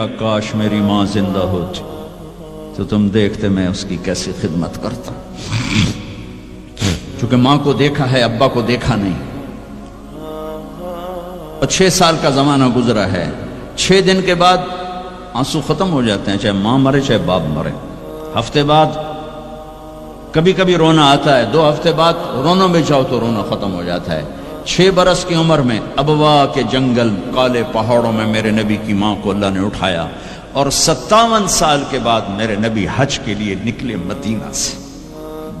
کہا کاش میری ماں زندہ ہوتی تو تم دیکھتے میں اس کی کیسی خدمت کرتا. چونکہ ماں کو دیکھا ہے ابا کو دیکھا نہیں. اور 6 سال کا زمانہ گزرا ہے. 6 دن کے بعد آنسو ختم ہو جاتے ہیں، چاہے ماں مرے چاہے باپ مرے. ہفتے بعد کبھی کبھی رونا آتا ہے، 2 ہفتے بعد رونا بھی چاہو تو رونا ختم ہو جاتا ہے. 6 برس کی عمر میں ابوا کے جنگل کالے پہاڑوں میں میرے نبی کی ماں کو اللہ نے اٹھایا، اور 57 سال کے بعد میرے نبی حج کے لیے نکلے مدینہ سے.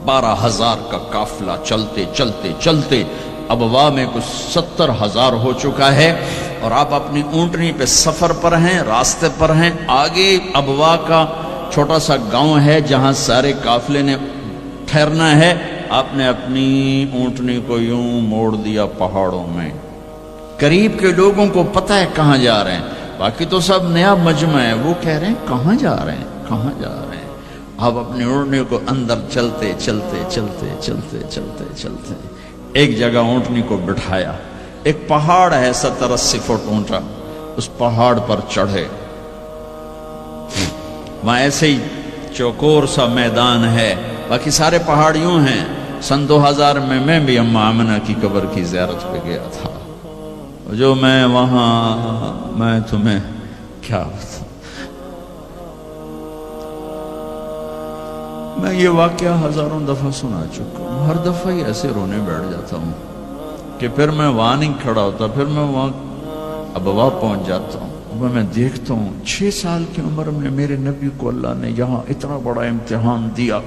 12,000 کا قافلہ چلتے چلتے چلتے ابوا میں کچھ 70,000 ہو چکا ہے، اور آپ اپنی اونٹنی پہ سفر پر ہیں، راستے پر ہیں. آگے ابوا کا چھوٹا سا گاؤں ہے جہاں سارے قافلے نے ٹھہرنا ہے. آپ نے اپنی اونٹنی کو یوں موڑ دیا پہاڑوں میں. قریب کے لوگوں کو پتہ ہے کہاں جا رہے ہیں، باقی تو سب نیا مجمع ہے. وہ کہہ رہے ہیں کہاں جا رہے ہیں کہاں جا رہے ہیں. آپ اپنی اونٹنی کو اندر چلتے چلتے چلتے چلتے چلتے چلتے ایک جگہ اونٹنی کو بٹھایا. ایک پہاڑ ہے 70-80 فٹ اونچا، اس پہاڑ پر چڑھے. وہاں ایسے ہی چوکور سا میدان ہے، باقی سارے پہاڑ یوں ہیں. سن 2000 میں بھی اماں آمنہ کی قبر کی زیارت پہ گیا تھا. جو میں وہاں میں تمہیں کیا بتاؤں. میں یہ واقعہ ہزاروں دفعہ سنا چکا ہوں. ہر دفعہ ہی ایسے رونے بیٹھ جاتا ہوں کہ پھر میں وہاں نہیں کھڑا ہوتا، پھر میں وہاں ابوا پہنچ جاتا ہوں. میں دیکھتا ہوں 6 سال کی عمر میں میرے نبی کو اللہ نے یہاں اتنا بڑا امتحان دیا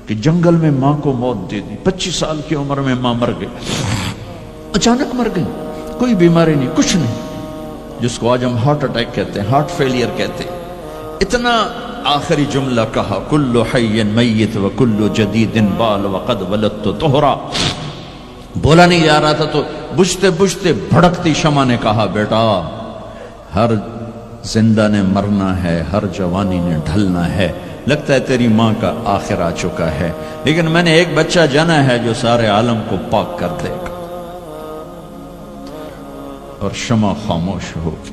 کہ جنگل میں ماں کو موت دے دی. 25 سال کی عمر میں ماں مر گئی، اچانک مر گئی، کوئی بیماری نہیں، کچھ نہیں، جس کو آج ہم ہارٹ اٹیک کہتے ہیں، ہارٹ فیلئر کہتے ہیں. اتنا آخری جملہ کہا کل حی میت و کل جدید بال وقد ولدت طہرا. بولا نہیں جا رہا تھا تو بجھتے بجھتے بھڑکتی شمع نے کہا بیٹا ہر زندہ نے مرنا ہے، ہر جوانی نے ڈھلنا ہے. لگتا ہے تیری ماں کا آخر آ چکا ہے، لیکن میں نے ایک بچہ جانا ہے جو سارے عالم کو پاک کر دے گا. اور شمع خاموش ہوگی.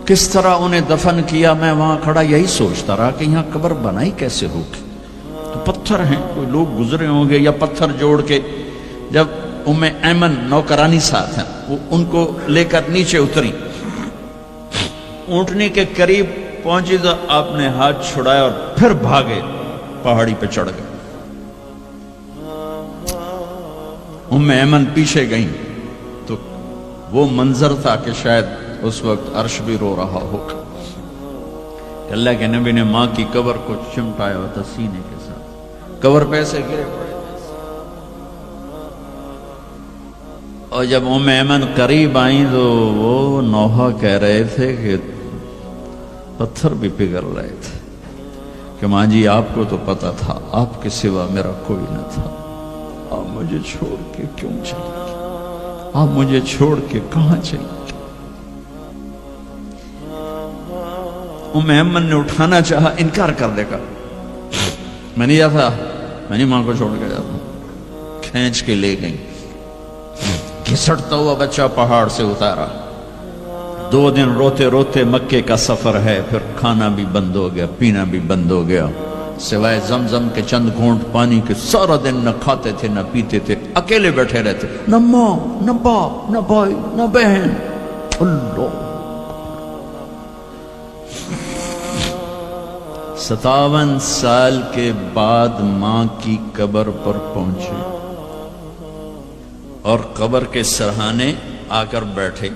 کس طرح انہیں دفن کیا میں وہاں کھڑا یہی سوچتا رہا کہ یہاں قبر بنائی کیسے ہوگی. تو پتھر ہیں، کوئی لوگ گزرے ہوں گے یا پتھر جوڑ کے. جب ایمن نوکرانی ساتھ ہیں، وہ ان کو لے کر نیچے اتری، اونٹنی کے قریب پہنچی تو آپ نے ہاتھ چھڑایا اور پھر بھاگے، پہاڑی پہ چڑھ گئے. ایمن پیچھے گئیں تو وہ منظر تھا کہ شاید اس وقت عرش بھی رو رہا ہوگا. اللہ کے نبی نے ماں کی قبر کو چمٹایا ہوتا سینے کے ساتھ، قبر پہ ایسے گرے پڑے. اور جب ایمن قریب آئیں تو وہ نوحہ کہہ رہے تھے کہ پتھر بھی پگھل رہے تھے کہ ماں جی آپ کو تو پتا تھا آپ کے سوا میرا کوئی نہ تھا، آپ مجھے چھوڑ کے کیوں چلے گئے، آپ مجھے چھوڑ کے کہاں چلے گئے. ایمن نے اٹھانا چاہا، انکار کر دے گا، میں نہیں جاتا، میں نہیں ماں کو چھوڑ کے جاتا. کھینچ کے لے گئی، گھسٹتا ہوا بچہ پہاڑ سے اتارا. 2 دن روتے روتے مکے کا سفر ہے، پھر کھانا بھی بند ہو گیا، پینا بھی بند ہو گیا، سوائے زمزم کے چند گھونٹ پانی کے سارا دن نہ کھاتے تھے نہ پیتے تھے، اکیلے بیٹھے رہتے، نہ ماں نہ باپ نہ بھائی نہ بہن. اللہ 57 سال کے بعد ماں کی قبر پر پہنچے اور قبر کے سرہانے آ کر بیٹھے،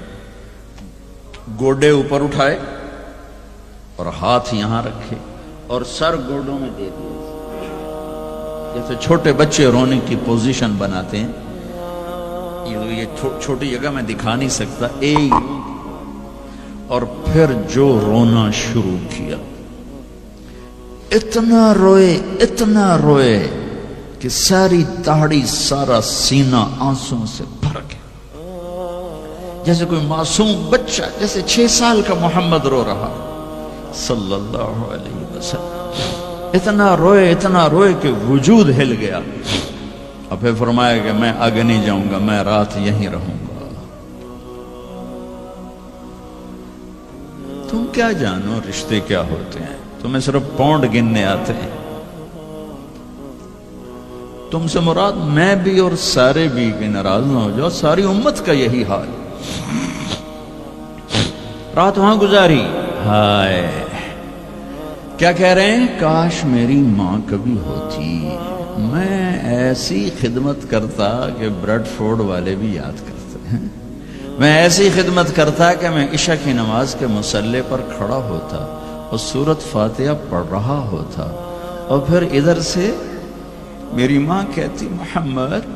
گوڈے اوپر اٹھائے اور ہاتھ یہاں رکھے اور سر گوڈوں میں دے دیے، جیسے چھوٹے بچے رونے کی پوزیشن بناتے ہیں. یہ چھوٹی جگہ میں دکھا نہیں سکتا. اور پھر جو رونا شروع کیا، اتنا روئے کہ ساری داڑھی سارا سینہ آنسوں سے بھر گیا، جیسے کوئی معصوم بچہ، جیسے 6 سال کا محمد رو رہا صلی اللہ علیہ وسلم. اتنا روئے کہ وجود ہل گیا. اور پھر فرمایا کہ میں آگے نہیں جاؤں گا، میں رات یہیں رہوں گا. تم کیا جانو رشتے کیا ہوتے ہیں، تمہیں صرف پاؤنڈ گننے آتے ہیں. تم سے مراد میں بھی اور سارے بھی کہ ناراض نہ ہو جاؤ، ساری امت کا یہی حال. رات وہاں گزاری، ہائے کیا کہہ رہے ہیں، کاش میری ماں کبھی ہوتی، میں ایسی خدمت کرتا کہ بریڈ فورڈ والے بھی یاد کرتے ہیں. میں ایسی خدمت کرتا کہ میں عشاء کی نماز کے مصلے پر کھڑا ہوتا اور سورۃ فاتحہ پڑھ رہا ہوتا، اور پھر ادھر سے میری ماں کہتی محمد،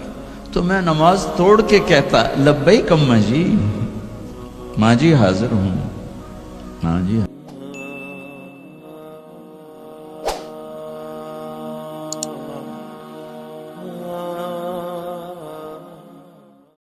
تو میں نماز توڑ کے کہتا لبیک اماں جی، ماں جی حاضر ہوں، ماں جی.